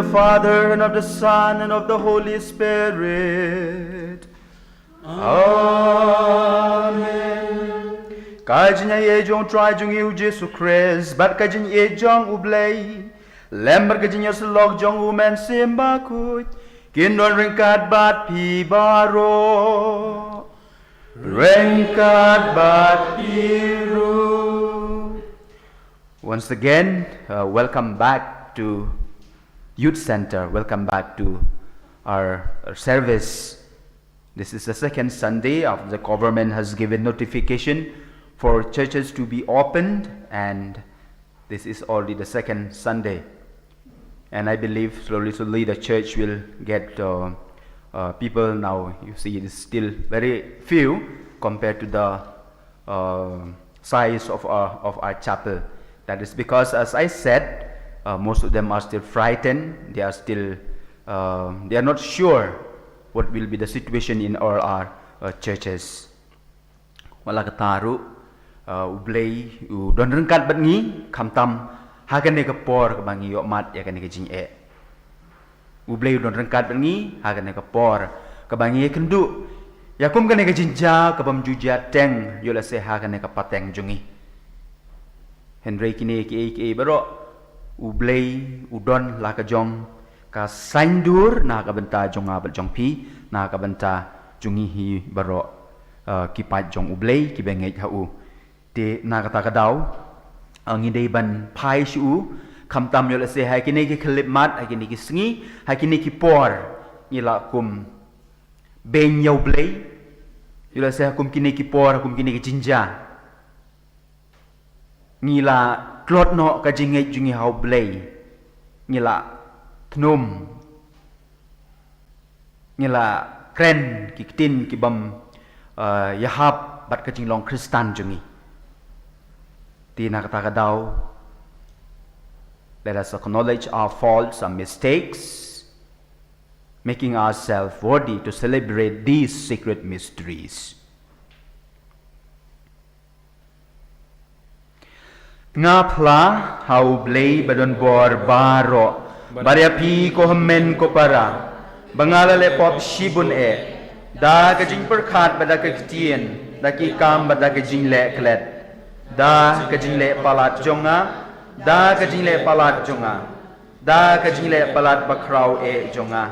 Father, and of the Son, and of the Holy Spirit. Amen. Kajin ye jong trai jong yu Jesu Christ, but kajin ye jong ublay. Lember kajin yos log jong umen sim Bakhuid. Kindon ringkat bat pi baro. Ringkat bat piru. Once again, welcome back to Youth Center. Welcome back to our service. This is the second Sunday of the government has given notification for churches to be opened, and this is already the second Sunday. And I believe slowly the church will get people now. You see, it is still very few compared to the size of our chapel. That is because, as I said, most of them are still frightened. They are still, they are not sure what will be the situation in all our churches. Wala kataru, ublay, don rengkat bengi, kamtam, hagan ne kapor kebangi yokmat ya kan ne kejing e. Ublay don rengkat bengi, hagan ne kapor kebangi kendu. Yakum kan ne kejing ja kebam juja teng, yola se hagan ne kapateng jungi. Henry kini ki baro. Ublay udon la ka jong ka saindur na ka benta jong abal jong pi na ka benta jungi hi baro ki pat jong ublay ki bengej hau te na ka ta ka daw ngi dei ban pai shu kham tam yo la se hai kini ki klip mat hai kini ki sngi hai kini ki por ni la kum ben yo ublay yo la se kum kini ki por kum kini ki jinja ni la klot no ka jingej jungi hau blay ngila tnum ngila kren ki tin ki bam yahab bat ka jinglong kristan jungi ti na kata ka daw. Let us acknowledge our faults and mistakes, making ourselves worthy to celebrate these sacred mysteries. Nga pla hau blay badon bor baro bariapi ko hamen ko para bangala le pop shibun e da ka jing perkhat bada ka kitien da ki kam bada ka jing le klet da ka jing le palat jonga da ka jing le palat jonga da ka jing le palat bakrau e jonga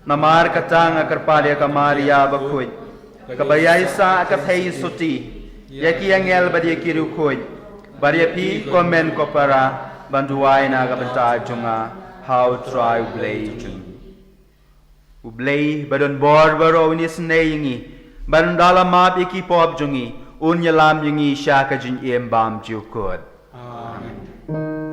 Namar katang akarpalya kamaria Bakhuid. Kabayay sa akathei suti. Yaki angel badi kirukhoid. Bariapi komen ko para banduay na kabanta junga how try ublay jung. Ublay badon bor baro ni snayingi. Bandala map iki pop jungi. Unyalam yungi shaka jun iembam jukod. Amen.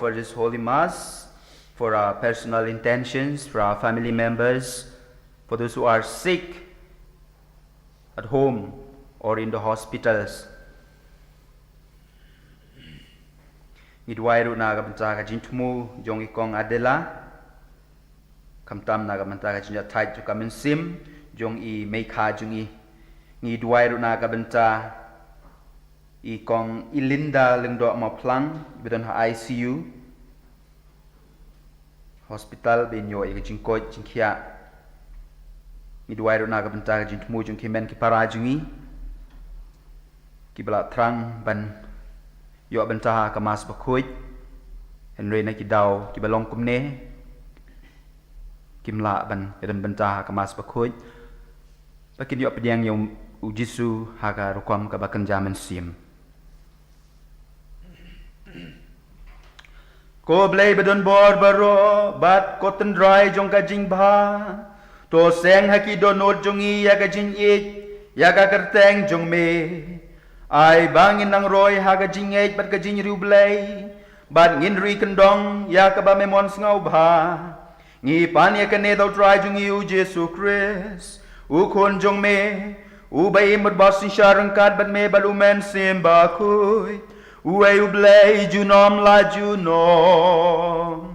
offer this Holy Mass for our personal intentions, for our family members, for those who are sick at home or in the hospitals. Ngidwairu na kabanta ka jintmu jong ikong adela kamtam na kabanta ka jinja tight to come sim jong I meikha jong I ngidwairu na kabanta ikong ilinda lengdo ma plang bidon ha ICU hospital bin yo e jing ko jing khia midway ro na ga benta jing mu jing kimen ki para jungi ki bala trang ban yo benta ka mas Bakhuid henry na ki daw ki balong kumne kimla ban eden benta ka mas Bakhuid bakin yo pediang yo ujisu haga rukwam ka bakan jaman sim ko blay bedon bor baro bat cotton dry jong ka jing bha to seng haki donot jongi ya ka jing ik ya ka kerteng jong me ai bangin nang roy haga jing ik bat ka jing riu blay bat ngin ri kendong ya ka ba memon ngau bha ngi pan ya ka ne do try jong u jesu Christ u khon jong me u bai mot bas sharang kat bat me balumen sim Bakhuid Uwe ublay junom la junom.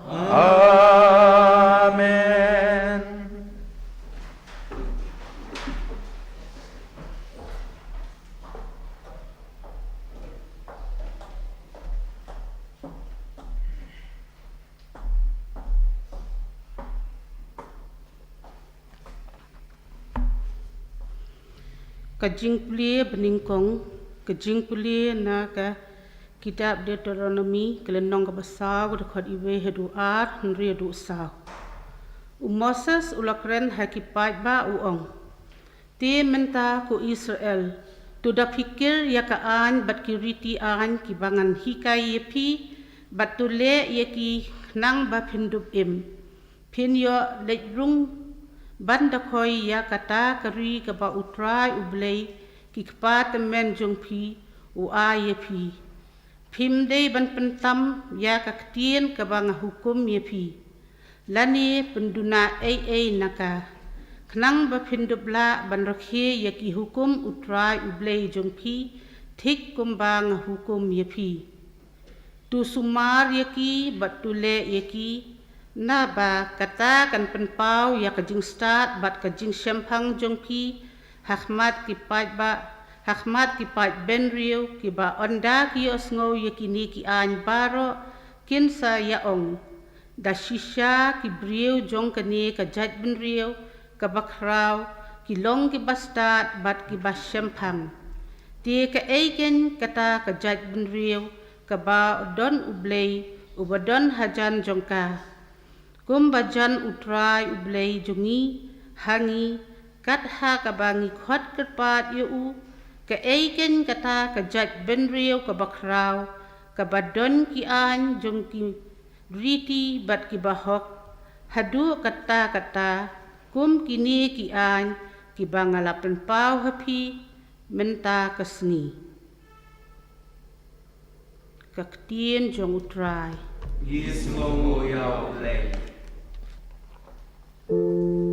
Amen. Kajing puli beningkong kajing puli na ka kitab Deuteronomy kelenong ka basaw dekat iwe hedu ar henri hedu saw. Moses ulakren hakipat ba uong. Ti menta ku Israel. Tu da pikir ya ka an bat kiriti an kibangan hikai yepi bat tu le ye ki nang ba pindup im. Pin yo lejrung banda koi ya kata kari ka ba utrai ublay ki kpat men jong pi u ye pi phim dei ban pentam ya ka ktien ka bang hukum ye pi lani penduna ai naka knang ba phindubla ban rakhe ye ki hukum utrai ublei jong pi thik kum bang hukum ye pi tu sumar ye ki batule ye ki na ba kata kan penpau ya ka jing start bat ka jing sempang jong pi Hakmat kipat ben rio ki ba onda ki osngo ye kini ki an baro kinsa yaong da shisha ki brio jong kani ka jat ben rio ka bakrau ki long ki bastat bat ki basempam ti ka eigen kata ka jat ben rio ka ba don ublei ubadon hajan jongka kum bajan utrai ublei jongi hangi kat ha ka bangi khot kerpat yu ka eiken kata ka jat ben rio ka bakrau ka badon ki an jong ki riti bat ki bahok hadu kata kum kini ki an ki bangalapen pau hapi menta ka Sngi ka ktien jong utrai Yes mo ya play Trai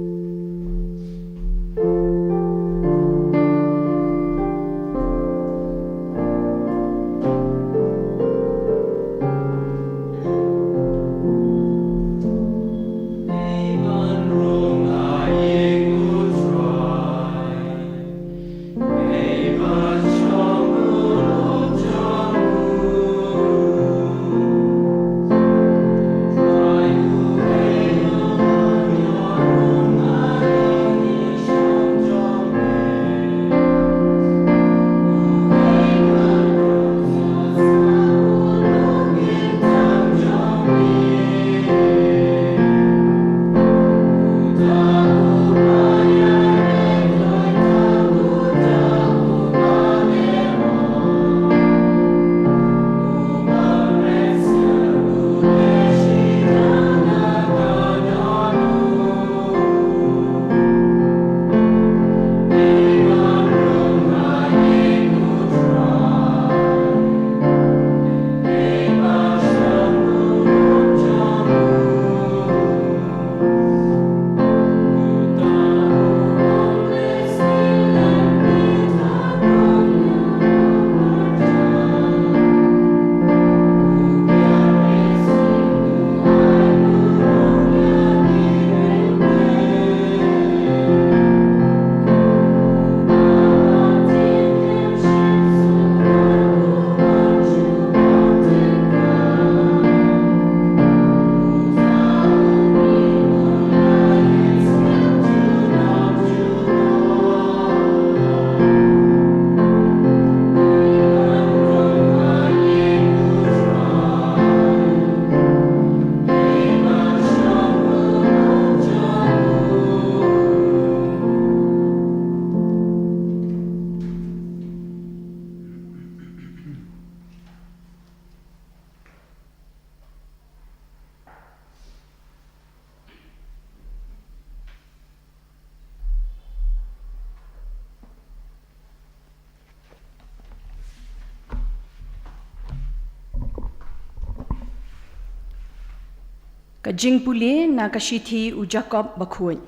Kajing puli na kashithi u Jacob Bakhuid.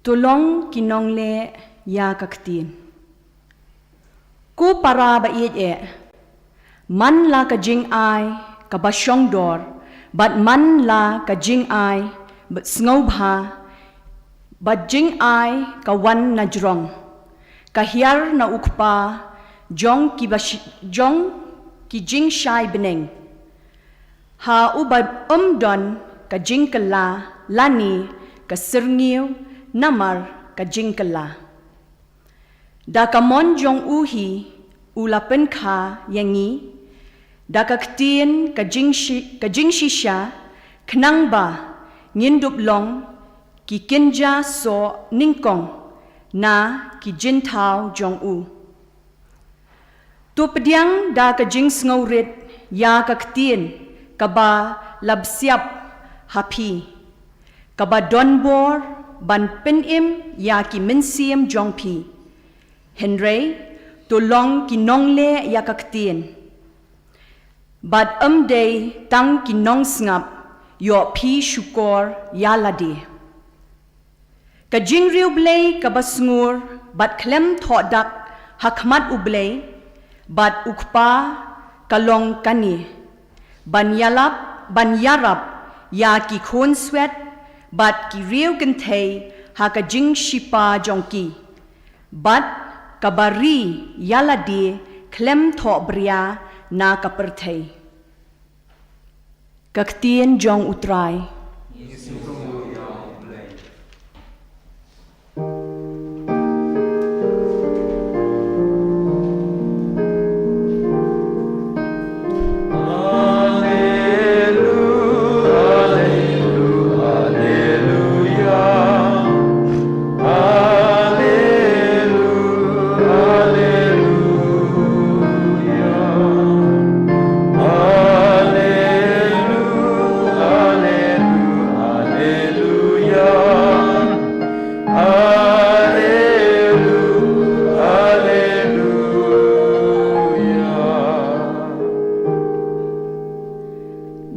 Tolong kinong le ya kaktin. Ku para ba man la kajing ai kabasyong dor, but man la kajing ai but sngaubha, but jing ai kawan na jrong. Kahiar na ukpa jong ki jing shai beneng. Ha ubad don ka jingkala lani ka sirngiw namar ka jingkala. Da ka mon jong uhi ulapen ka yangi da ka ktien ka jingshi sha knang ba ngindup long ki kinja so ningkong na ki jintao jong u. Tu pediang da ka jing sngorit ya ka ktien kaba labsiap hapi kaba donbor ban penim ya ki minsiam jongpi henry to long ki nongle ya kaktien but day tang ki nong snap yo pi shukor ya ladi ka jingriu blay kaba sngur but klem thodak hakmat ublay but ukpa kalong kani ban yarap ya ki khon swet but ki riu gantay ha ka jing shipa jongki but kabari yaladi klem tho bria na kaperthei kaktien jong utrai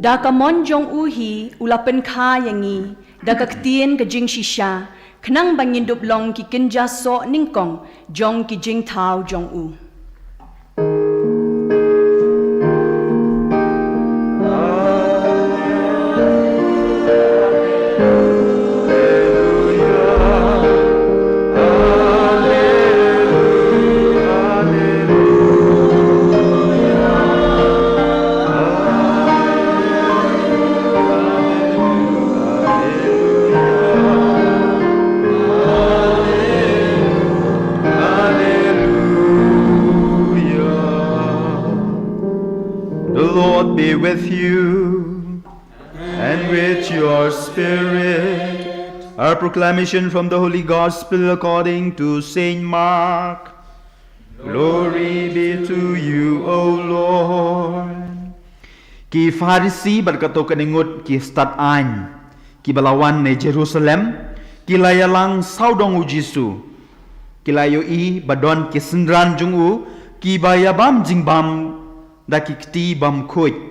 da ka mon jong uhi ulapen kha yangi da ka ktien ka jing shisha khnang bangin dup long ki kinja so ningkong jong ki jing thao jong u with you and with your spirit. Our proclamation from the Holy Gospel according to Saint Mark. Glory be to you, O Lord. Ki Farisi berkata keningut ki stad an ki balawan ne Jerusalem ki layalang saudong u Jisu ki layo I badon ki sendran jung u ki bayabam jingbam da ki kti bam khuid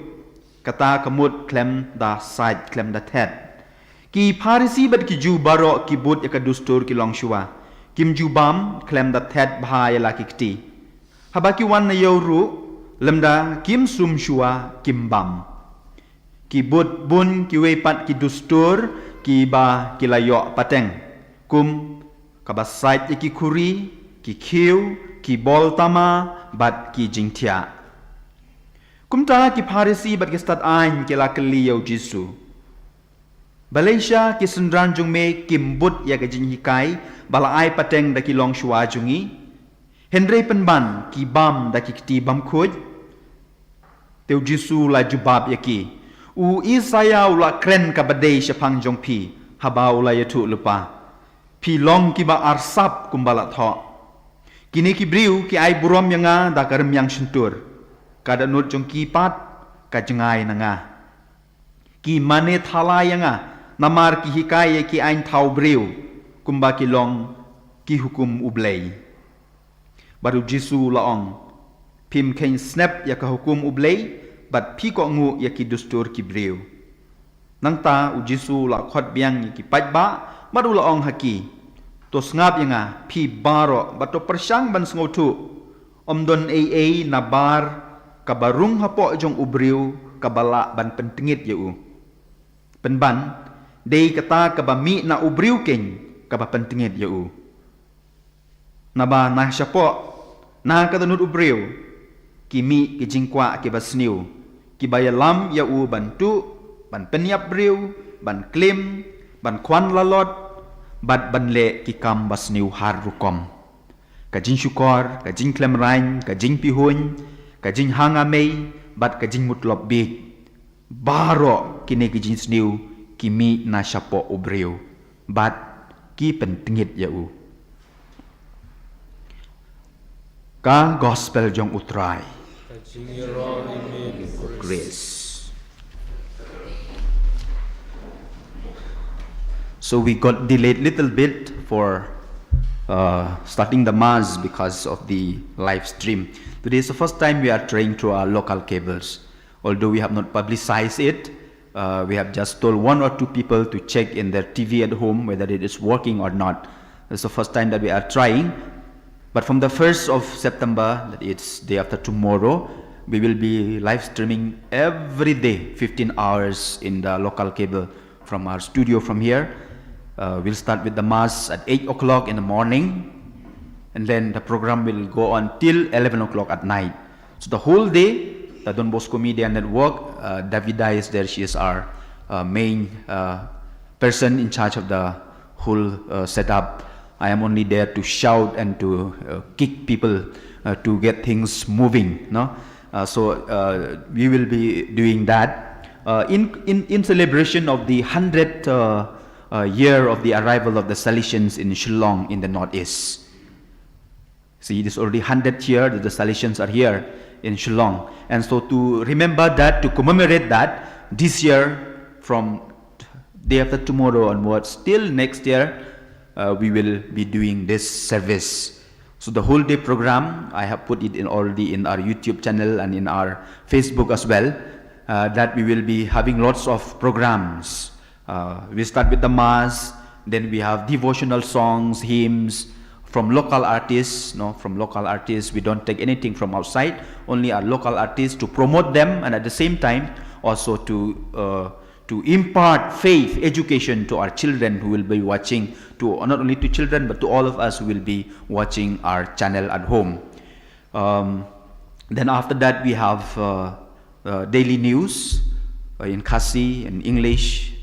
kata kemut klem da side klem da tet ki Farisi bat ki ju baro ki but ya kadustur ki long shua kim ju bam klem da tet bhaya la ki kti habaki wan na yoru lemda kim sum shua kim bam ki but bun ki wepat ki dustur ki ba ki layo pateng kum kabasait ki kuri ki khiu ki bol tama bat ki jingtia kumta ki Farisi bat ki stad ain ki la kli yo Jisu Malaysia ki sendran jung me kim but ya ka jing hikai bala ai pateng da ki long shua jungi Henry penban ki bam da ki kti bam khuj teu Jisu la jubab ya ki u Isaya la kren ka badai shapang jong pi habau la yatu lupa pi long ki ba arsap kumbala tho kini ki briu ki ai burom yanga da karem yang sentur kada nut jong ki pat ka jengai nanga ki mane thala yanga namar ki hikai ki ain thau briu kumba ki long ki hukum ublei baru Jisu laong pim ken snap ya ka hukum ublei bat pi ko ngu ya ki dustur ki briu nang ta u Jisu la khot biang ki pai ba madu la ong haki to ngap yanga phi baro ba to persang ban sngo thu omdon a na bar kabarung hapo jong ubriu kabala ban pentingit yau penban dei kata kabami na ubriu king kaba pentingit yau naba na syapo na katanut ubriu kimi ki jingkwa ki basniu ki bayalam yau bantu ban penyap briu ban klim ban kwan lalot bat ban le ki kam basniu har rukom ka jing syukor ka jing klem rain ka jing pihun ka jing hangamei bat ka jing mutlop big baro kini ki jing sniu kimi na syapo ubriu bat ki pentingit yau ka gospel jong utrai grace. So we got delayed little bit for starting the mass because of the live stream. Today is the first time we are trying through our local cables. Although we have not publicized it, we have just told 1 or 2 people to check in their TV at home whether it is working or not. It's the first time that we are trying. But from the 1st of September, that it's day after tomorrow, we will be live streaming every day, 15 hours in the local cable from our studio from here. We'll start with the mass at 8 o'clock in the morning, and then the program will go on till 11 o'clock at night. So the whole day, the Don Bosco Media Network, Davida is there. She is our main person in charge of the whole setup. I am only there to shout and to kick people to get things moving. No, so we will be doing that in celebration of the 100th year of the arrival of the Salesians in Shillong in the northeast. See, it is already 100th year that the Salesians are here in Shillong, and so to remember that, to commemorate that, this year from day after tomorrow onwards till next year, we will be doing this service. So the whole day program, I have put it in already in our YouTube channel and in our Facebook as well, that we will be having lots of programs. We start with the mass, then we have devotional songs, hymns from local artists. No, from local artists, we don't take anything from outside, only our local artists to promote them, and at the same time also to impart faith, education to our children who will be watching, to not only to children but to all of us who will be watching our channel at home. Then after that we have daily news in Khasi, in English,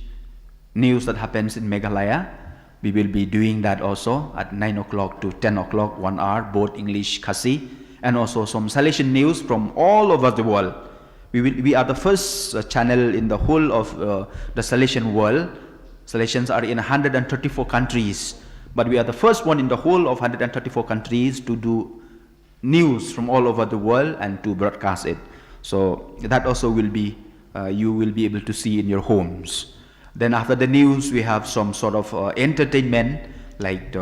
news that happens in Meghalaya. We will be doing that also at 9 o'clock to 10 o'clock, 1 hour, both English, Khasi, and also some Salesian news from all over the world. We are the first channel in the whole of the Salesian world. Salesians are in 134 countries, but we are the first one in the whole of 134 countries to do news from all over the world and to broadcast it. So that also will be, you will be able to see in your homes. Then after the news, we have some sort of entertainment, like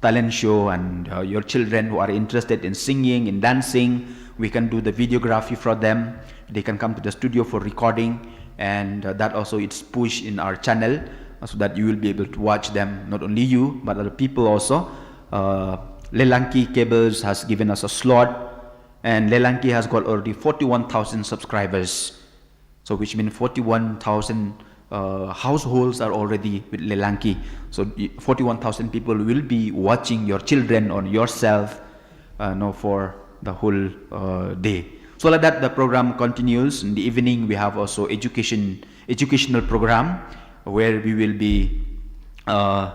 talent show, and your children who are interested in singing, in dancing, we can do the videography for them. They can come to the studio for recording, and that also it's pushed in our channel so that you will be able to watch them, not only you but other people also. Lelanki Cables has given us a slot, and Lelanki has got already 41,000 subscribers, so which means 41,000 households are already with Lelanki. So 41,000 people will be watching your children or yourself for the whole day. So like that, the program continues. In the evening, we have also educational program where we will be our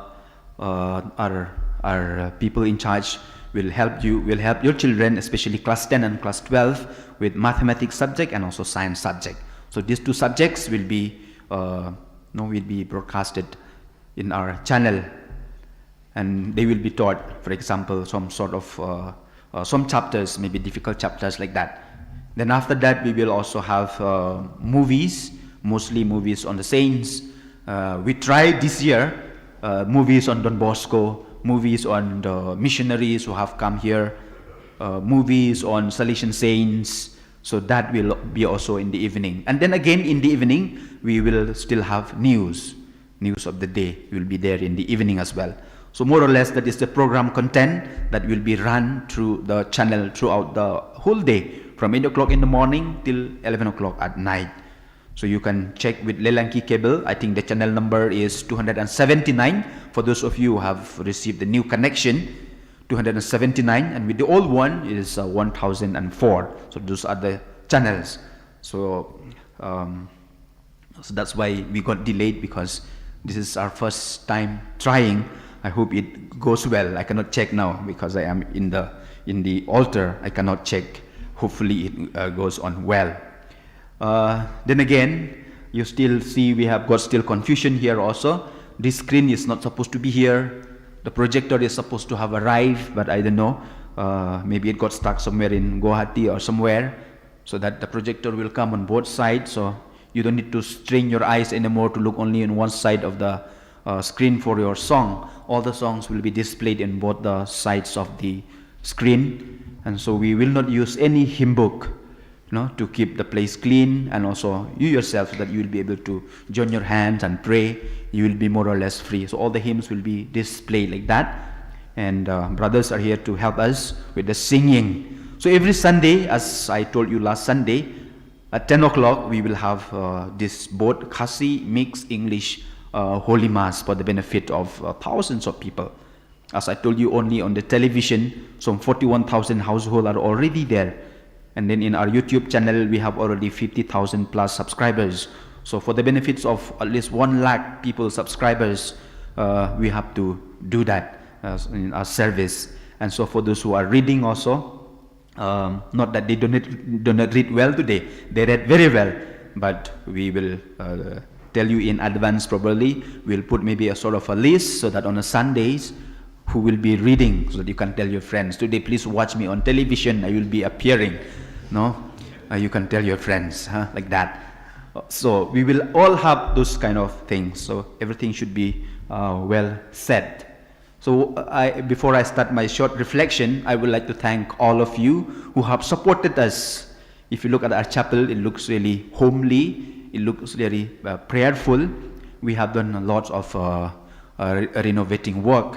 people in charge will help your children, especially class 10 and class 12, with mathematics subject and also science subject. So these two subjects will be broadcasted in our channel, and they will be taught, for example, some sort of some chapters, maybe difficult chapters like that. Then after that, we will also have movies, mostly movies on the saints. We tried this year movies on Don Bosco, movies on the missionaries who have come here, movies on Salesian saints. So that will be also in the evening. And then again in the evening, we will still have news of the day will be there in the evening as well. So more or less that is the program content that will be run through the channel throughout the whole day, from 8 o'clock in the morning till 11 o'clock at night. So you can check with Lelanki cable. I think the channel number is 279 for those of you who have received the new connection, 279, and with the old one is 1004. So those are the channels. So that's why we got delayed, because this is our first time trying. I hope it goes well. I cannot check now because I am in the altar. I cannot check. Hopefully it goes on well. Then again, you still see we have got still confusion here also. This screen is not supposed to be here. The projector is supposed to have arrived, but I don't know. Maybe it got stuck somewhere in Guwahati or somewhere, so that the projector will come on both sides. So you don't need to strain your eyes anymore to look only on one side of the screen for your song. All the songs will be displayed in both the sides of the screen. And so we will not use any hymn book, to keep the place clean, and also you yourself, so that you will be able to join your hands and pray. You will be more or less free. So all the hymns will be displayed like that, and brothers are here to help us with the singing. So every Sunday, as I told you last Sunday, at 10 o'clock we will have this both Khasi mixed English Holy Mass for the benefit of thousands of people. As I told you, only on the television, some 41,000 households are already there. And then in our YouTube channel, we have already 50,000 plus subscribers. So for the benefits of at least 1 lakh people subscribers, we have to do that in our service. And so for those who are reading also, not that they do not read well today, they read very well, but we will tell you in advance probably. We'll put maybe a sort of a list, so that on a Sundays, who will be reading, so that you can tell your friends, today please watch me on television, I will be appearing. You can tell your friends, like that. So we will all have those kind of things. So everything should be well said. So before I start my short reflection, I would like to thank all of you who have supported us. If you look at our chapel, it looks really homely. It looks very prayerful. We have done lots of renovating work.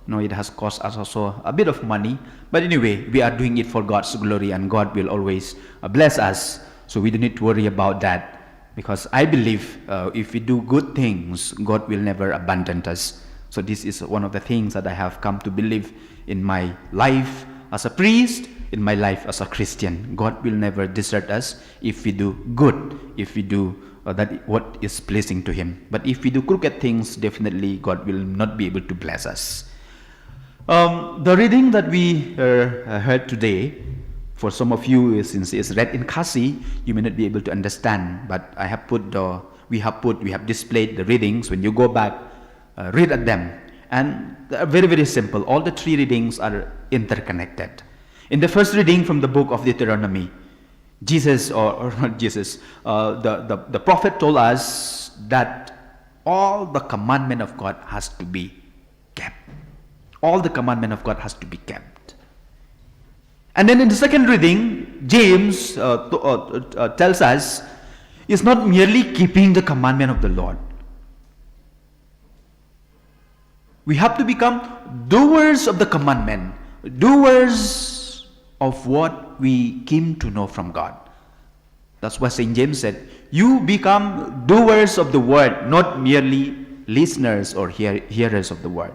It has cost us also a bit of money, but anyway, we are doing it for God's glory, and God will always bless us. So we don't need to worry about that, because I believe if we do good things, God will never abandon us. So this is one of the things that I have come to believe in my life as a priest, in my life as a Christian. God will never desert us if we do good, if we do that what is pleasing to Him. But if we do crooked things, definitely God will not be able to bless us. The reading that we heard today, for some of you, since it's read in Khasi, you may not be able to understand. But I have we have displayed the readings. When you go back, read at them, and they are very, very simple. All the 3 readings are interconnected. In the first reading from the book of Deuteronomy, Jesus, or not Jesus, the prophet told us that all the commandment of God has to be kept. All the commandment of God has to be kept. And then in the second reading, James tells us, it's not merely keeping the commandment of the Lord. We have to become doers of the commandment, doers of what we came to know from God. That's what St. James said, you become doers of the word, not merely listeners or hearers of the word.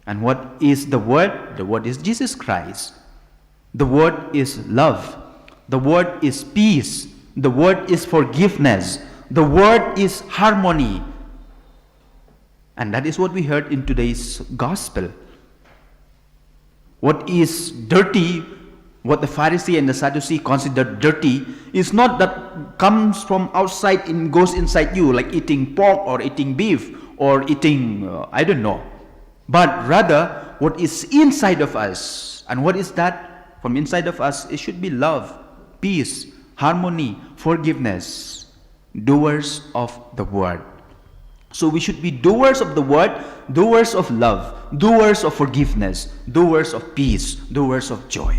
And what is the word? The word is Jesus Christ. The word is love. The word is peace. The word is forgiveness. The word is harmony. And that is what we heard in today's gospel. What is dirty, what the Pharisee and the Sadducee considered dirty, is not that comes from outside and goes inside you, like eating pork or eating beef or eating, I don't know. But rather, what is inside of us. And what is that? From inside of us, it should be love, peace, harmony, forgiveness. Doers of the word. So we should be doers of the word, doers of love, doers of forgiveness, doers of peace, doers of joy.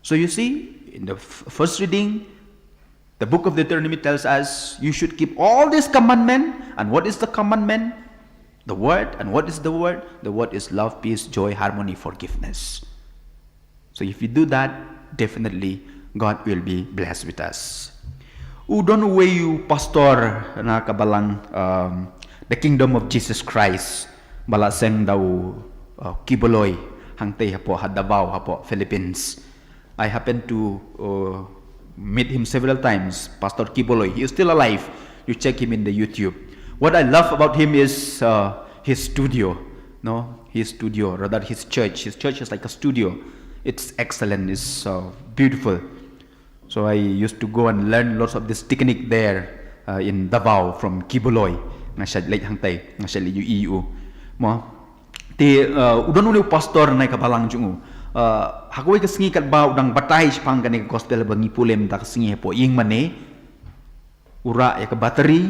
So you see, in the first reading, the book of Deuteronomy tells us you should keep all these commandments. And what is the commandment? The word. And what is the word? The word is love, peace, joy, harmony, forgiveness. So if you do that, definitely God will be blessed with us. Udon wayu pastor na kabalang the kingdom of Jesus Christ balaseng daw Kiboloy hangtay hapo Davao hapo Philippines. I happened to meet him several times, Pastor Kiboloy. He is still alive. You check him in the YouTube. What I love about him is his studio. No, his studio, rather his church. His church is like a studio. It's excellent. It's beautiful. So I used to go and learn lots of this technique there in Davao from Kiboloy. Nga siya late hangtay, nga siya liu mo. Ti udon uni pastor na kabalang jungu. Hakoy kasingi kat ba udang batay pang kani gospel bangi pulem ta kasingi po ying mane ura ya ka battery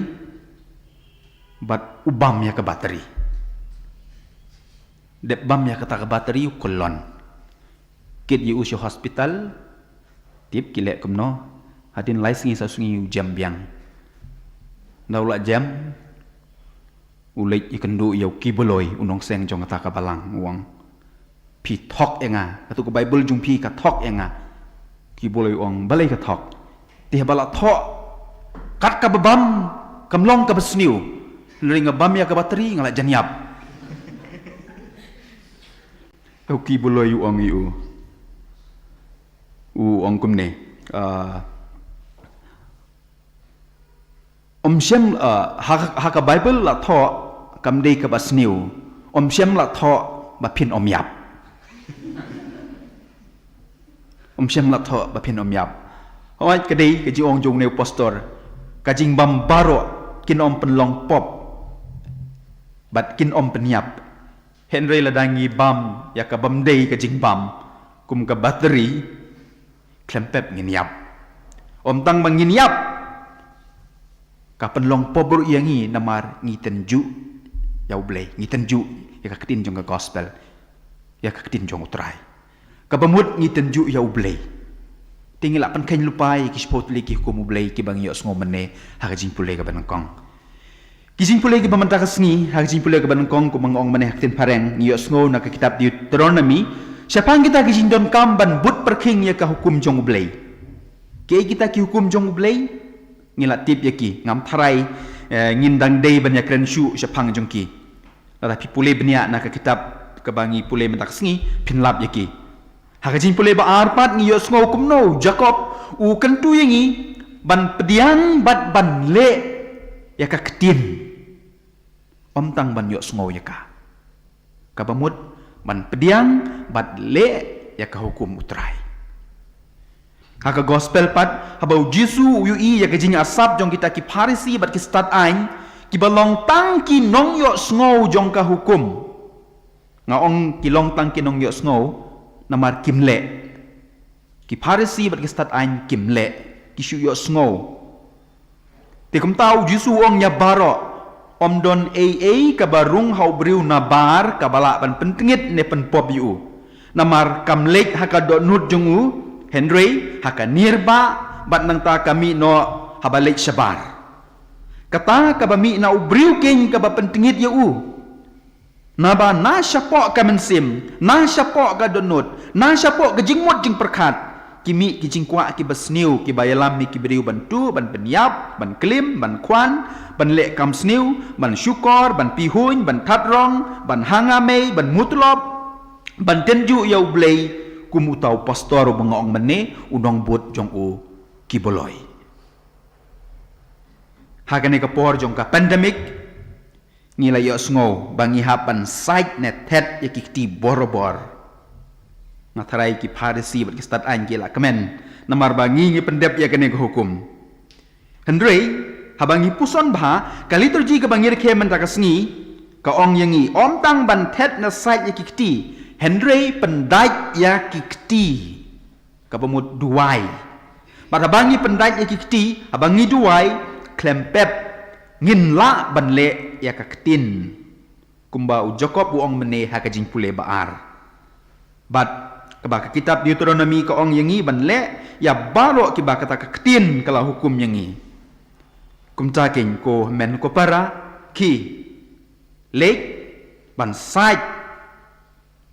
but ubam ya ka battery. De bam ya ka ta ka battery kulon. Kit yu usyo hospital tip kilek kumno hadin lai singi sa sungi jam biang. Naula jam ulay ikandu yaw Kiboloy unong seng jong ta ka balang uang. Pi thok enga katu ko Bible jung pi ka thok enga Kiboloy ong balay ka thok ti bala thok kat ka babam kamlong ka basniu ring bam ya ka bateri ngala janyap au Kiboloy ong yu ong kumne shem ha ka Bible la thok kam dei ka basniu shem la thok ba pin yap shem la thok ba pin yap hoi ka dei ka ji ong jong neu pastor ka jing bam baro kin penlong pop bat kin penyap Henry la dangi bam ya ka bam dei ka jing bam kum ka bateri klempep ngin yap tang bang ngin yap ka penlong pobor yangi namar ngiten ju yau blay ngiten ju ya ka ketin jong ka gospel ya ka ketin jong Trai ka bamut ngiten ju yau blay tingila pan kain lupai ki spot li ki hukum blay ki bang yos ngomene ha ka jing pulay ka banangkong ki jing pulay ki bamanta ka sngi ha ka jing pulay ka banangkong ko mangong mane haktin pareng ni yos ngo na ka kitab Deuteronomy siapang kita ki jing don kam ban but perking ya ka hukum jong blay ke kita ki hukum jong blay ngila tip yaki ngam Trai ngindang day banyak renshu siapang jongki lada pi pule benia na ka kitab kebangi pule mentak sngi pinlap yaki hakajin pule ba arpat ngi yos ngo kumno Jacob u kentu yangi ban pediang bat ban le yaka ketin tang ban yos ngo yaka kabamut ban pediang bat le yaka hukum Utrai haka gospel pat habau Jisu ui ya kajing asap jong kita ki Parisi bat ki start ain ki balong tang ki nong yo sngo jong ka hukum ngaong ki long tang ki nong yo sngo namar kimle ki Parisi bat ki start ain kimle ki shu yo sngo te kum tau Jisu ong nya baro don ka barung hau briu na bar ka bala ban pentingit ne pen pop yu namar kamlek haka do nut jong u Henry haka nirba bat nang ta kami no habalik syabar kata kabami na ubriu king kaba pentingit ya u naba na syapok ka mensim na syapok ka donut na syapok ka jingmot jing perkat kimi ki jingkwa ki basniu ki bayalam mi ki beriu bantu ban penyap ban klim ban kwan ban lek kam sniu ban syukor ban pihun ban tatrong ban hangame ban mutlop ban tenju ya ublei kumutau pastor bangong mene unong bot jong u Kiboloy hagane ka por jong ka pandemic ngila yo sngo bangi hapan site net het yakikti borobor na Trai ki Parisi bat ki stat an gila kemen namar bangi ngi pendep ya kene hukum Henry habangi puson bha ka liturgi ka bangir ke men ta ka sngi ka ong yangi tang ban het na site yakikti Henry pendait ya kikti kapamut duai marabangi pendait ya kikti abangi duai klempep nginla banle ya kaktin kumba u Jacob uong mene hakajing pule baar but Kebak kitab Deuteronomy ka ong yangi ban le ya baro kibak kata ketin kala hukum yangi. Kum taking ko men ko para ki lek ban sai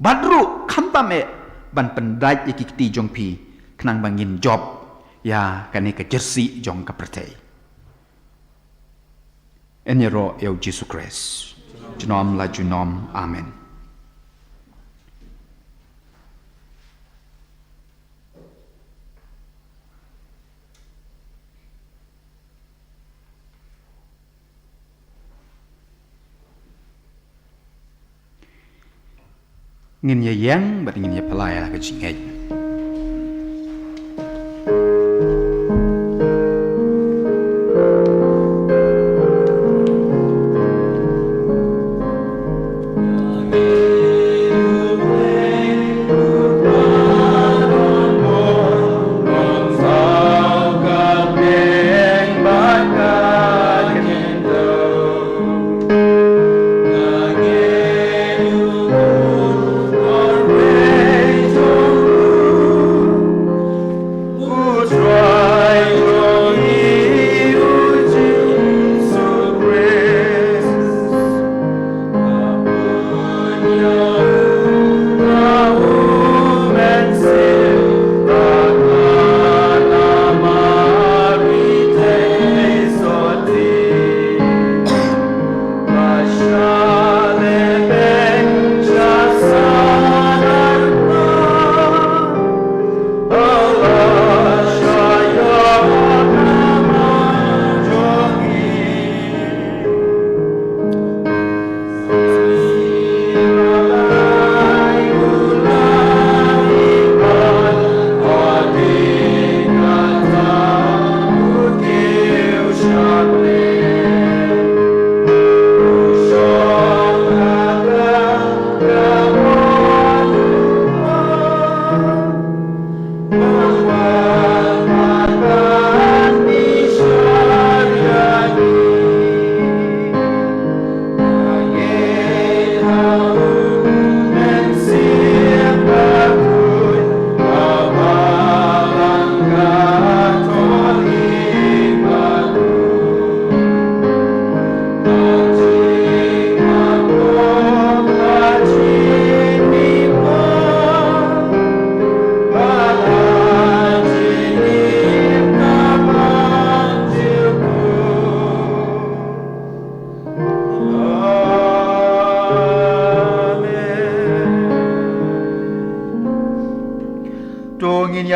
badru khantame ban pendai ikikti jong pi knang bangin job ya kani ka jersi jong ka pertei. Enyero eu Jesus Christ. Junom la junom. Amen. Ngin ye yang bat ngin ye pelaya ke Sngi.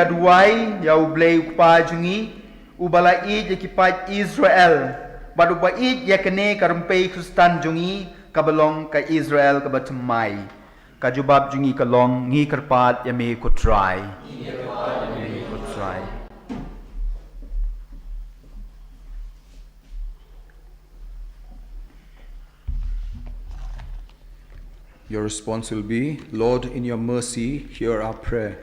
Duai yau blei upajungi ubala id yakipaj Israel badu ba id yakene karumpei Kristan jungi kabalong ka Israel kabatumai kajubab jungi kalong ngi karpat yame ko Trai. Your response will be, Lord, in your mercy, hear our prayer.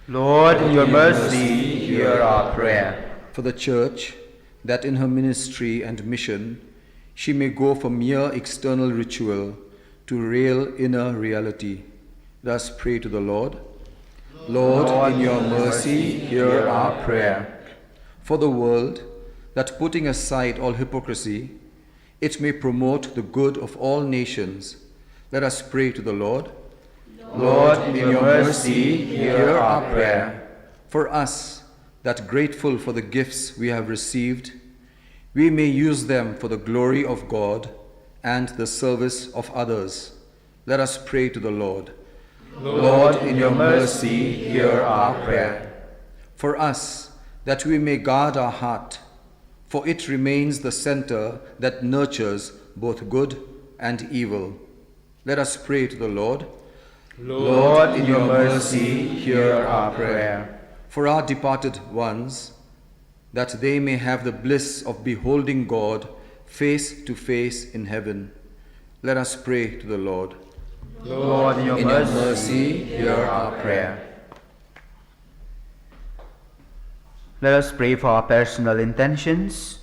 Lord, in your mercy, hear our prayer. For the Church, that in her ministry and mission, she may go from mere external ritual to real inner reality. Thus pray to the Lord. Lord, in your mercy, hear our prayer. For the world, that putting aside all hypocrisy, it may promote the good of all nations. Let us pray to the Lord. Lord, in your mercy, hear our prayer. For us, that grateful for the gifts we have received, we may use them for the glory of God and the service of others. Let us pray to the Lord. Lord, in your mercy, hear our prayer. For us, that we may guard our heart, for it remains the center that nurtures both good and evil. Let us pray to the Lord. Lord, in your mercy, hear our prayer. For our departed ones, that they may have the bliss of beholding God face to face in heaven. Let us pray to the Lord. Lord, in your mercy, hear our prayer. Let us pray for our personal intentions.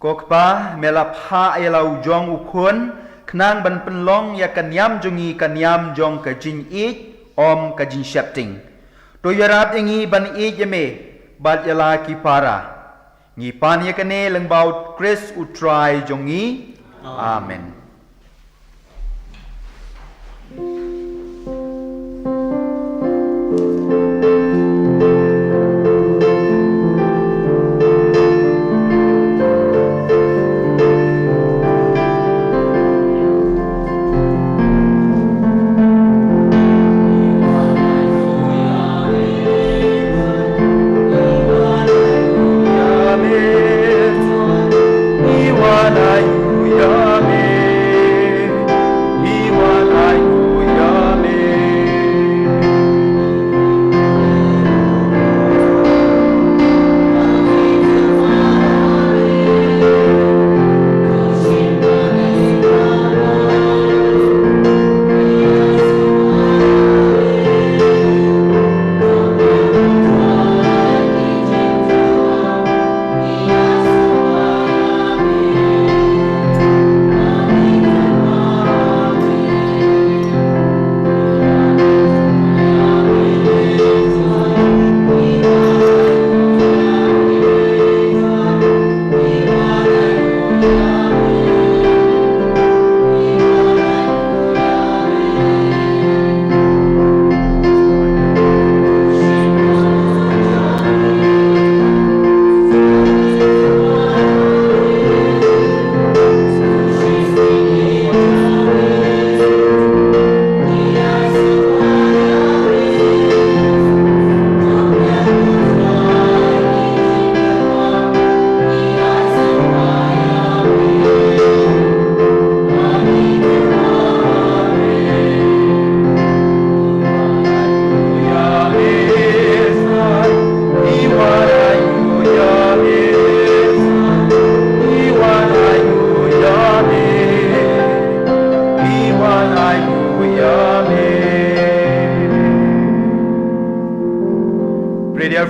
Kokpa melapha elau jong ukun knang ban penlong ya kanyam jongi kanyam jong kajin ik om kajin shepting. To yarap ingi ban ik yame bat yala kipara. Ngi pan ya kane lengbau Chris utrai jongi. Amen.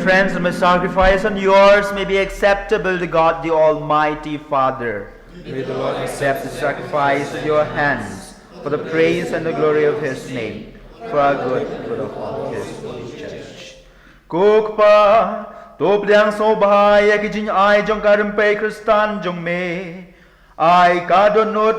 Friends, my sacrifice and yours may be acceptable to God the Almighty Father. May the Lord accept the sacrifice at your hands for the praise and the glory of His name, for our good and good of all His holy church. Kukpa, top liang so bahaya ki jin ai jong karimpe Kristan jong me, ai kadonut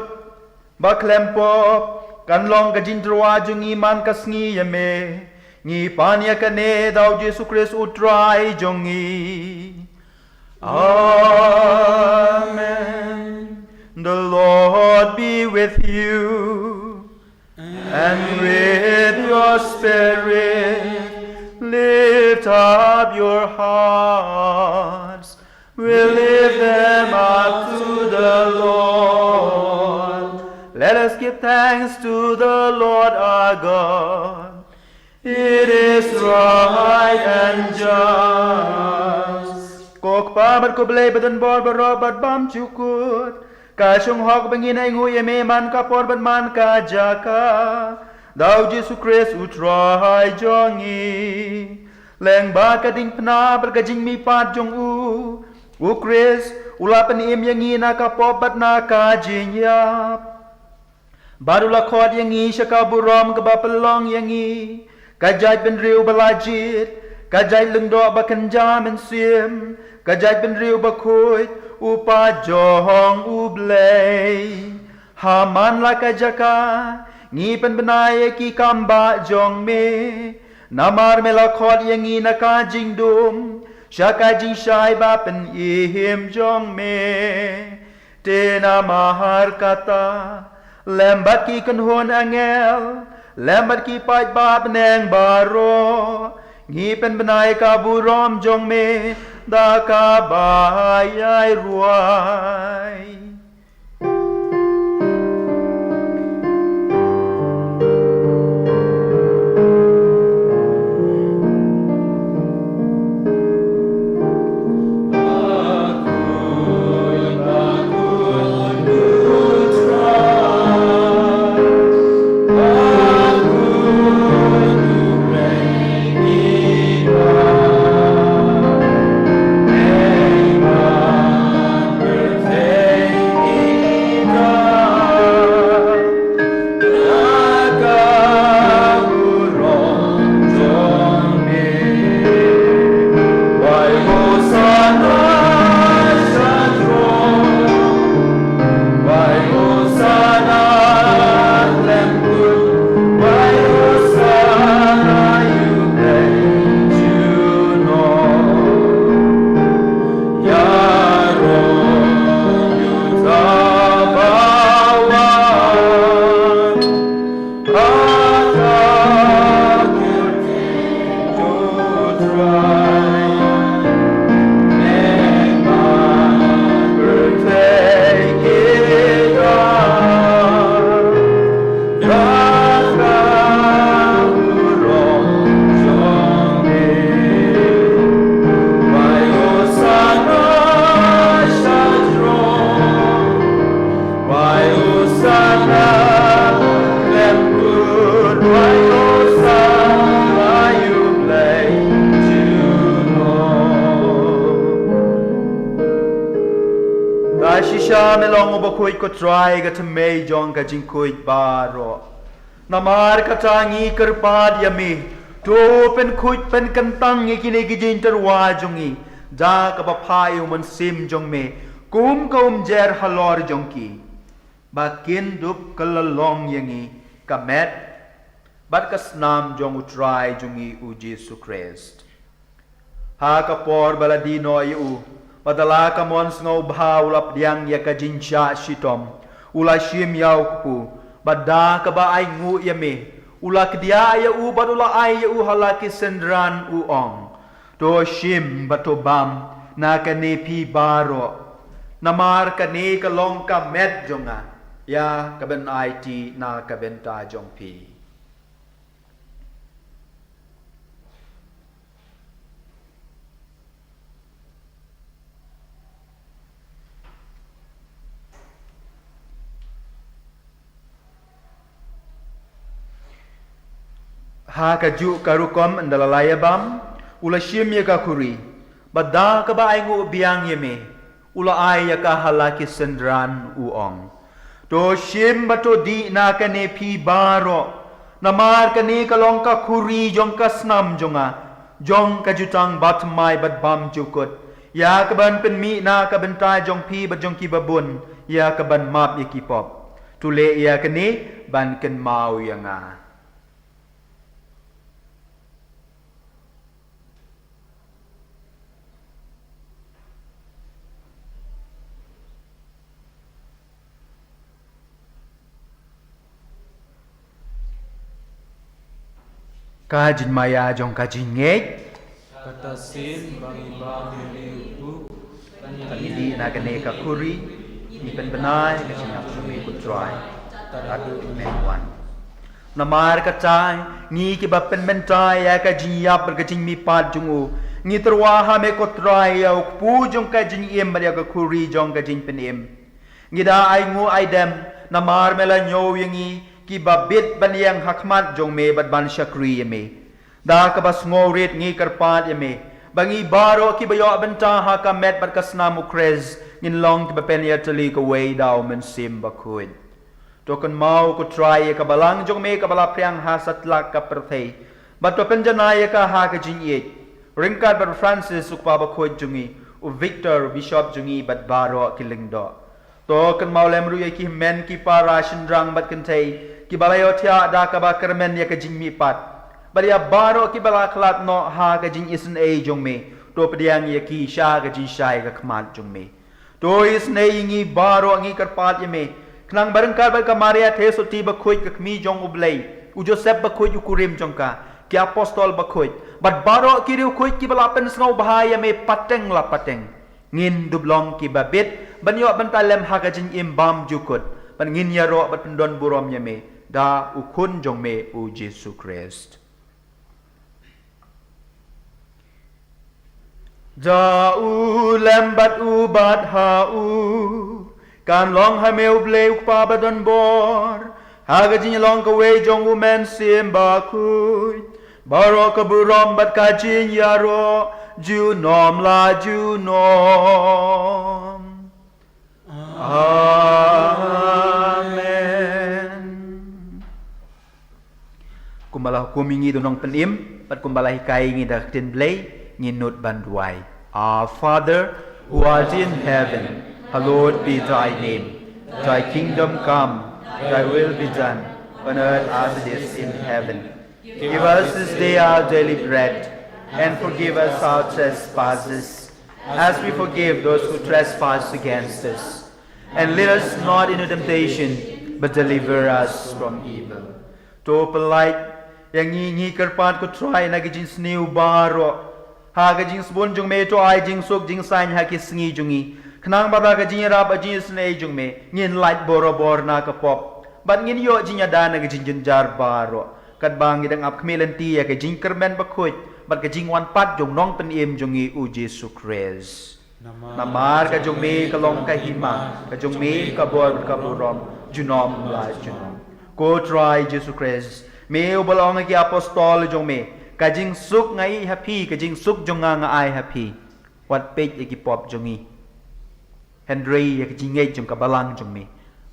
baklempo kanlong ka jin trwa jong iman kasngi yame. Ngi panya kane dau Jesu Christ utrai jongi. Amen. The Lord be with you and with your spirit. Lift up your hearts. We'll lift them up to the Lord. Let us give thanks to the Lord our God. It is right and just. Kok pabat ko blay badan bor barobat bam chukut. Kasyong hok bangin ay nguye me man ka por bat man ka jaka. Daw Jesu Christ utray jongi. Leng ba kading pna bergajing mi pat jong u. U Christ ulapan im yangi na ka pobat na ka jinyap. Baru lakot yangi siya ka burom ka bapalong yangi. Kajai ben riu balajit, kajai lengdo bakanjam en sim, kajai ben riu bakhuid, upa johong ublay. Haman la kajaka, ngipen benai ki kamba jong me, namar melakot yang ina kajing dum, syakajing syai bapen ihim jong me. Tena mahar kata, lembat ki kenhon angel, lembat ki pait bab neng baro, ngipen benai ka burom jong me, da ka bayai ruai. Birthday. Nia melong Bakhuid ko Trai ka Tamay jong ka Jingkuid baro. Namar ka tangi kerpad yami. To pen kuit pen kantang ikinigijin terwa jongi. Da ka papayo man sim jong me. Kum jer halor jongki. Bakin dup kalalong yangi. Kamet. Bat kasnam jong utray jongi u Jesu Christ. Ha kapor baladino ayu. Padala ka mons ngaw bahawlap diyang yakajinsya shitom. Ula shim yaw ku. Bada ka ba ay ngu yami. Ula kdia ya u badula ay ya u halaki sendran uong. To shim batobam na kanepi baro. Namar kane kalong ka med jonga. Ya kaben IT na kabenta jong pi. Ha kaju karukom andalalaya bam ula shim ya kakuri bada ka ba ay ngu biang yeme ula ay ya ka halaki sendran uong to shim bato di na kane pi baro namar kane kalong ka kuri jong kasnam jonga jong kajutang batmai bat bam jukut ya kaban penmi na kabenta jong pi bat jong kibabun ya kaban map ya kipop tule ya kane ban ken mau ya nga. Kajin maya jong kajin ngek kata sin bang ibang liu Kanidi na gane ka kuri ni penbenai ka sinap sumi ku Trai tadu menwan namar ka chai ngi ki ba penbentai ya ka jin yap ka jin mi pat jung u ngi terwa ha me ko Trai ya pu jong ka jin em ba ya ka kuri jong ka jin penem ngi da ai ngu ai dem namar mela nyo yangi ki babit baniang hakmat jong me bat ban shakri yeme da ka bas ngorit ngi karpat yeme bangi baro ki bayo benta ha ka met bat kasnam ukrez ngin long ki bapen ya tali ka way daw men sim Bakhuid to kan mau ko Trai ka balang jong me ka bala priang ha satlak ka perthei bat to penjanaya ka ha ka jin ye ringkat bat Francis ukpa Bakhuid jungi u Victor Bishop jungi bat baro ki lingdo to kan mau lemru ye ki men ki para shindrang bat kentei ki balayo tia da ka ba kermen ya ka jing mi pat baria baro ki bala klat no ha ka jing isen e jong me to pediang ya ki sha ka jing shai ka kmat jong me to is ne ngi baro ngi karpat ye me knang bareng kar ba ka maria the so ti Bakhuid ka kmi jong ublei u Joseph Bakhuid u kurim jong ka ki apostol Bakhuid bat baro ki riu Bakhuid ki bala pen snau bahaya me pateng la pateng ngin dublong ki babit banyo bantalem ha ka jing im bam jukut pan ngin ya ro bat pendon burom ye me da ukun jong me u Jesu Christ. Da u lembat u bat ha u kan long ha me u ble u pa badon bor ha ga jin long ka we jong u men sim Bakhuid baro ka burom bat ka jin ya ro ju nom la ju nom. Kumbalah kumingi dunong penim, pat kumbalah kai ngi dak tin blay, ngi not bandwai. Our Father, who art in heaven, hallowed be thy name. Thy kingdom come, thy will be done, on earth as it is in heaven. Give us this day our daily bread, and forgive us our trespasses, as we forgive those who trespass against us. And lead us not into temptation, but deliver us from evil. To polite, yang ngi kerpat ko Trai na gijin sniu baro ha gijin spon jung me to ai jing sok jing sain ha ki sngi jungi knang bada gijin rap ajin snei jung me ngin light boro bor na ka pop bat ngin yo jin ya da na gijin jin jar baro kat bang idang ap khmelenti ya gijin kermen Bakhuid bat gijin wan pat jung nong pen im jungi u Jesu Christ namar ka jung me ka long ka hima ka jung me ka bor ka burom junom la junom ko Trai Jesu Christ me ubalong ki apostol jong me kajing suk ngai happy kajing suk jong nga ai happy what page ki pop jongi Henry ya kajing ngai jong ka balang jong me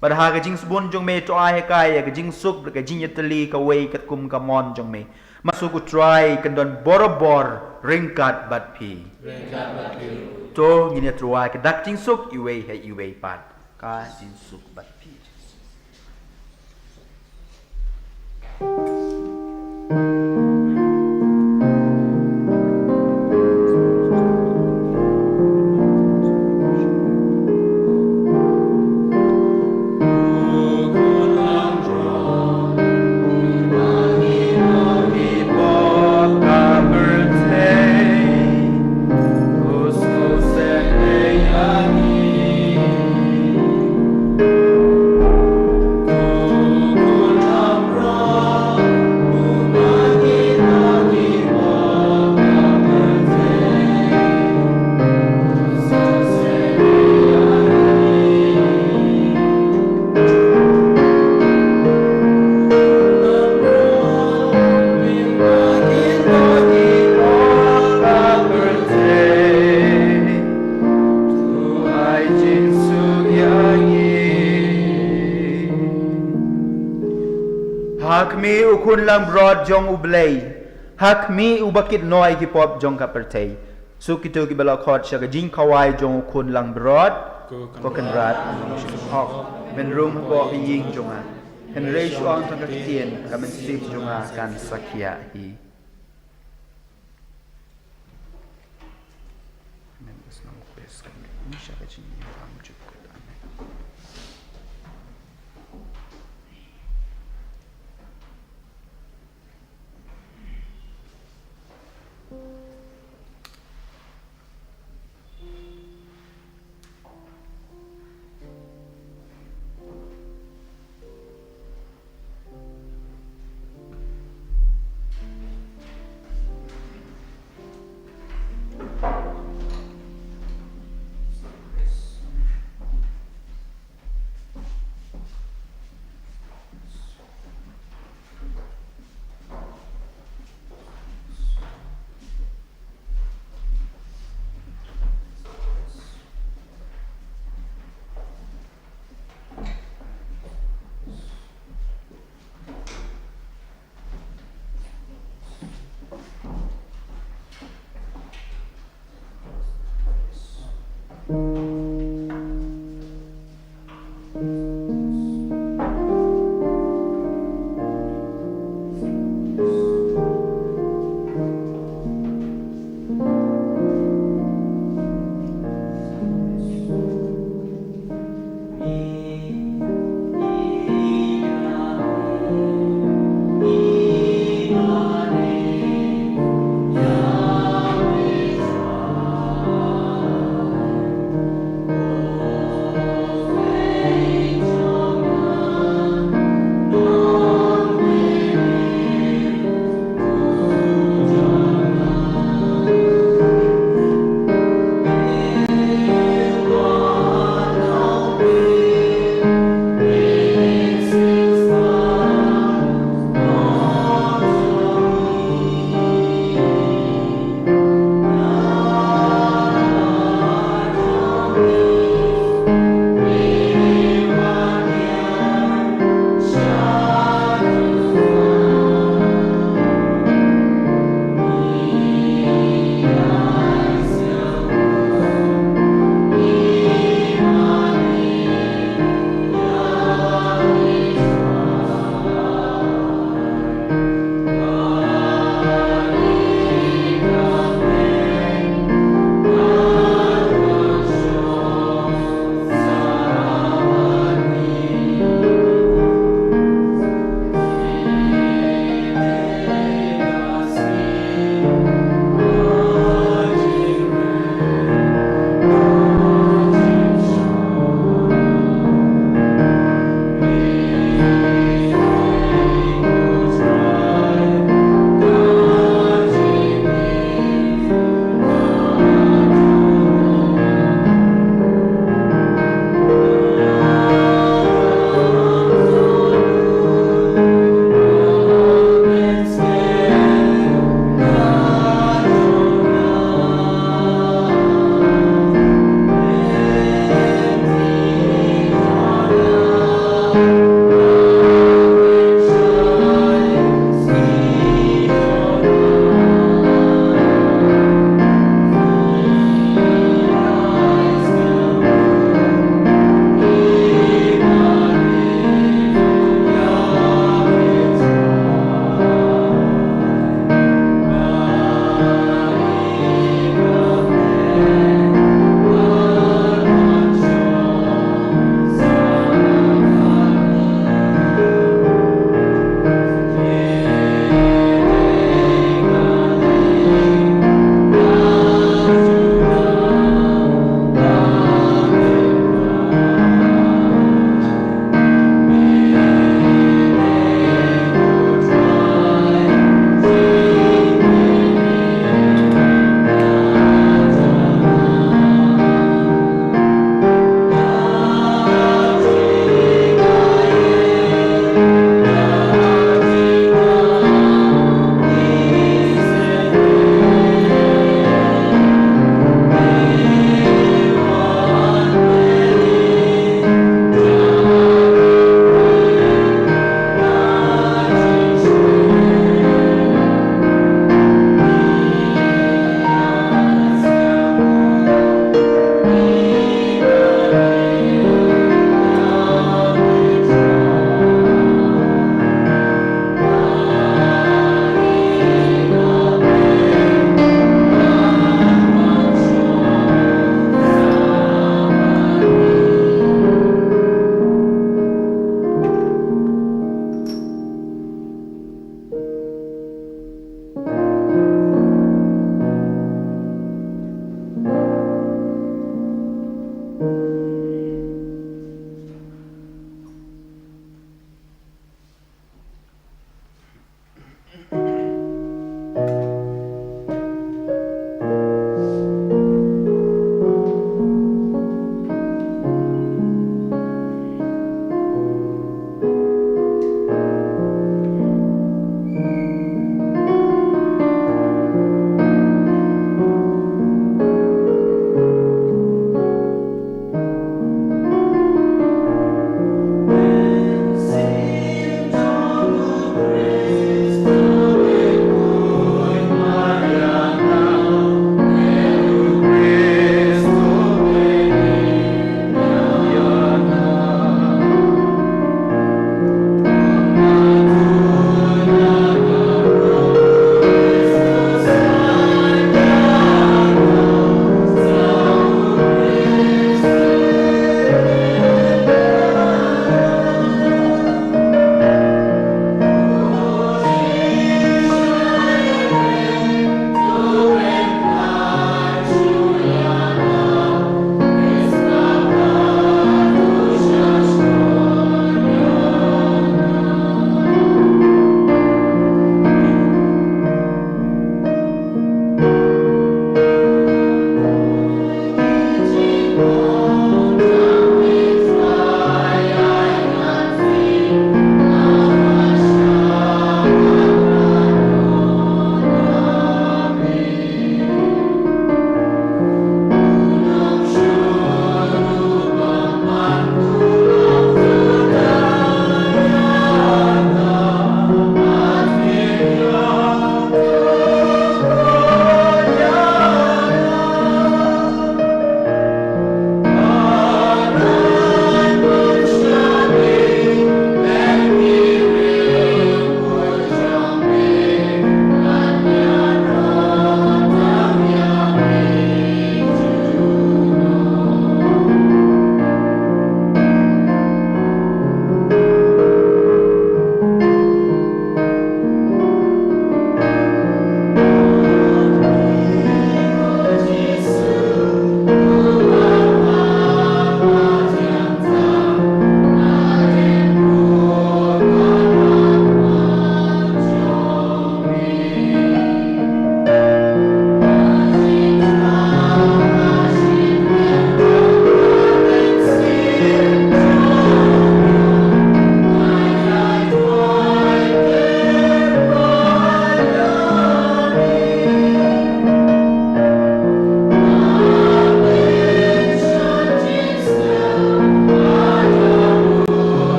but ha kajing sbun jong me to ai kai ya kajing suk kajing yatali ka wei kat kum ka mon jong me masuk ku try kan don borobor ringkat bat pi to ngini truai ka dak jing suk iwei hai iwei pat ka jing suk bat pi ukun lang broad jong ublay hak mi ubakit noy ki pop jong kapertay sukito ki bala khot sha jing kawai jong ukun lang broad ko kan rat hok ben room ko ying jonga hen rei shuang tang ka tien kamen sip jonga kan sakya hi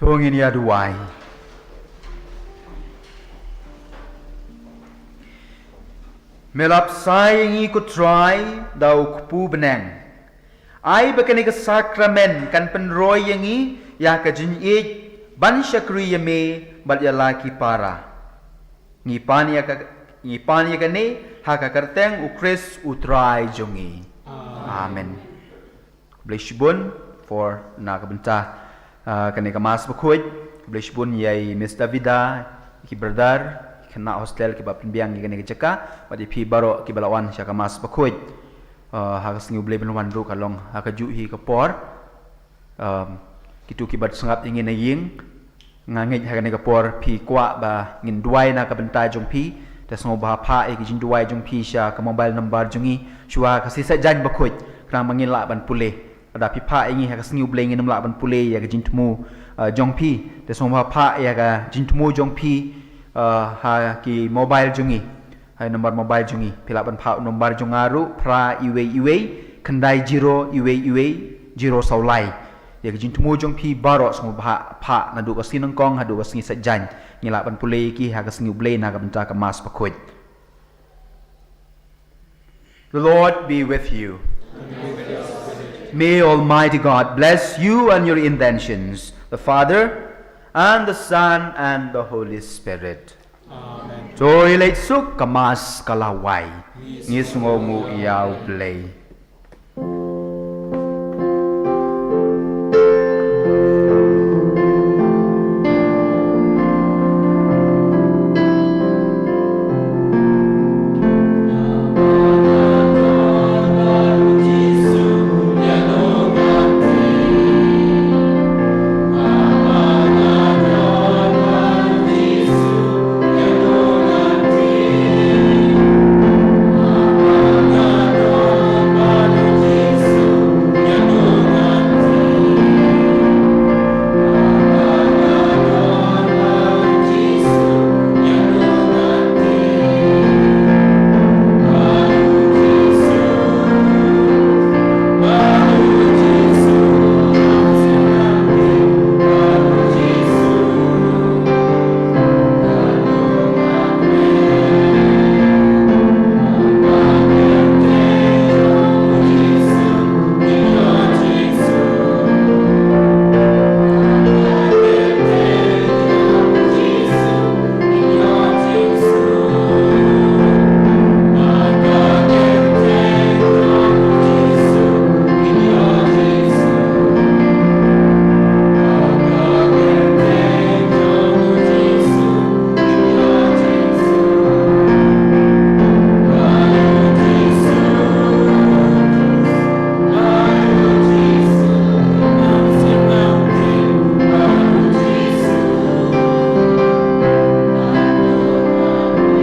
Tungin ya duai. Melap sai ngi ku trai dau kupu benang. Ai bekani ke sakramen kan penroy yangi ya ka jinit ban syakri yame bat ya laki para. Ngi pani ka ne ha ka kerteng ukris utrai jongi. Amen. Bless bun for na ka benta kani ka mas Bakhuid. Bless bun yai Mr. Vida ki brother kena hostel ki bap biang kani ka jaka badi pi baro ki balawan sya ka mas Bakhuid. Ha ka singu blay benwan ru kalong ha ka ju hi ka por. Kitu ki bat sangap ingin ying ngangit ha kani ka por pi kwa ba ngin duai na ka benta jong pi. Ta songo ba pa e ki jin duai jong pi sya ka mobile number jongi shua ka sisa jan Bakhuid krang mangin la ban pule. Ada pipa ingi ha kasngiu bleng inum la ban pule ya ka jintmu jongpi te soma pa ya ka jintmu jongpi ha ki mobile jungi hai nomor mobile jungi pila ban pa nomor jongaru pra iwe kendai 0 iwe 0 saulai ya ka jintmu jongpi baro soma pa na du ka sinong kong ha du ka singi sajan ngila ban pule ki ha kasngiu bleng ha ka benta ka mas Bakhuid. The Lord be with you. May Almighty God bless you and your intentions, the Father, and the Son, and the Holy Spirit. Amen. Joy late suk kamas kalawai. Ngisngo mu iau play.